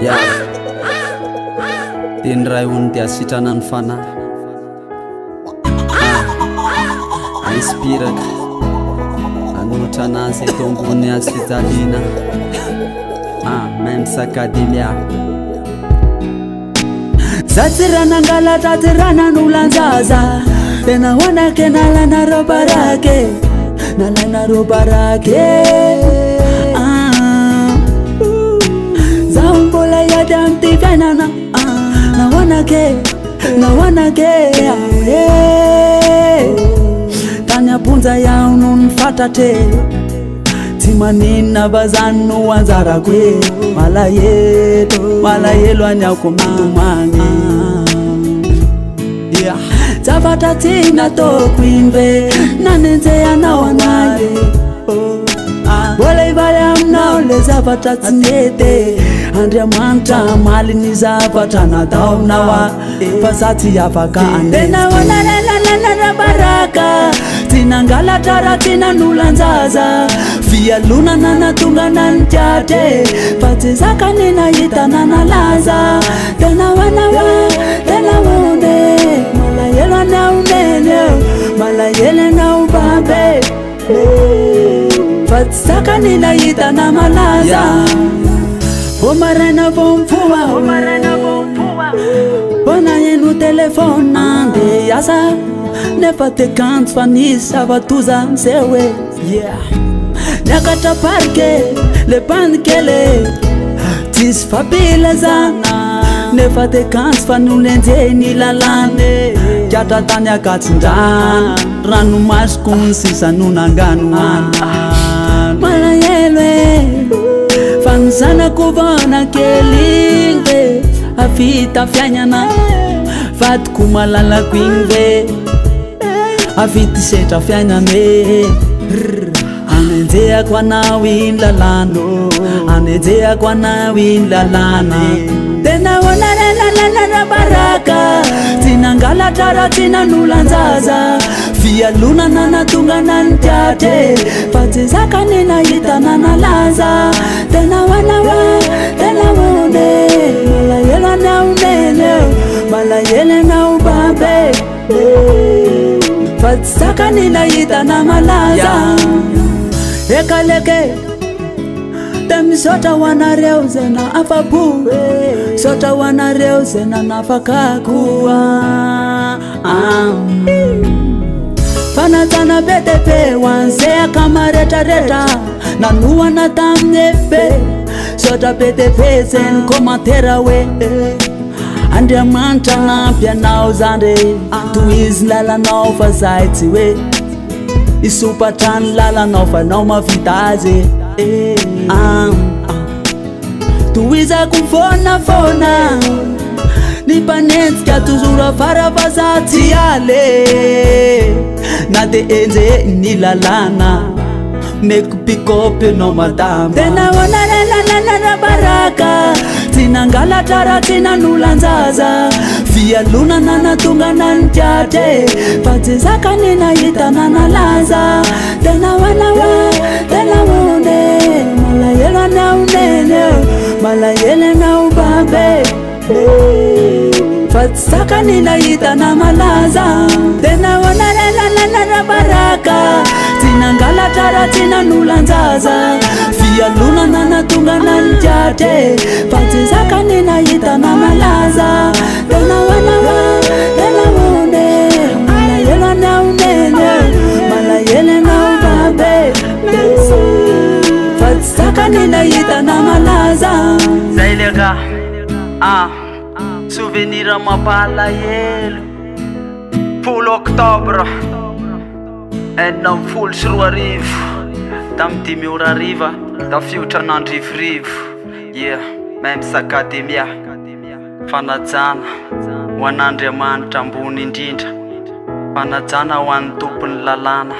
Ya teny ray hony dia sitrana ny fanahy inspiraka anotra anazy eto ambony azy fijaliana Mems Academia Zatsiranangalatra tirana nulanzaza tena honake nalana robarake Zambola yadamti venana na honake Tanya punza yaunu nfatate Timanina bazanu wanzara kwe Malayelo anyako mitumangi Zafata tina to kwinve Nanenze ya na wanaye Wale ibale amnao le zafata tinete Andria manta mali ni zafata na daunawa Fasati ya faka ande Tena wana baraka Tina ngalatara tina nulanzaza Via luna nana tunga nanjate Fati zaka nina yita nana laza Tena wanawa, tena wune Malayela na unene Malayele na ubabe Fati zaka nina yita na malaza Omarena bomfua Bona yenu telefona Nde yasa Nefa te kant fanisa vatuza msewe Nyakata parke le pankele Tis fabile zana Nefa te kant fanulenze nilalane Jata tanya katsindan Ranu maskun sisa nunanganu Malayelwe Fansana kubana kelingwe Afita fyanyana Fat kumalala kwingwe Afiti setra fiainane Anenjea kwa na win lalano Anenjea kwa na win lalana Tena wana la baraka Tina ngalatara tina nulanzaza Via luna nana tunga nantiate Fati zaka nina yita nana laza Tena wanawa, tena wune Malayela na unene Malayele na ubabe Fatsaka nina yita na malaza Ekaleke Temi sota wana reuze na afabu Sota wana reuze na nafakakua Fanatana betepe Wansea kama reta Na nuwa na tamnepe Sota betepe zen komatera we Andria manta na pia na uzande Tuiz lala na ufa zaiti we Isupatan lala na ufa na umafitaze Tuiza kufona Nipanenzi kia tuzura farabazati yale Na te enze nilalana Make pick up no madam Tena wana la baraka Tina ngalatara tina nulanzaza Via luna nana tunga nantiate Fati zaka nina yita nana laza Tena wanawa, tena wune Malayela na unene Malayele na ubabe Fati zaka nina yita na malaza Tena wana la baraka Tina ngalatara tina nulanzaza Via luna nana tunga nanjate Fati zaka nina yita na malaza Tena wanawa, tena wune Malayela na unene Malayele na ubabe Fati zaka nina yita na malaza Zailega Souvenir mampalahelo Folo Octobre Enina amby folo sy roa arivo Tamy 5 ora hariva Da fiotra n'andrivorivo Mems Academia Fanajana Ho an'Andriamanitra ambony indrindra Fanajana ho an'ny tompony lalàna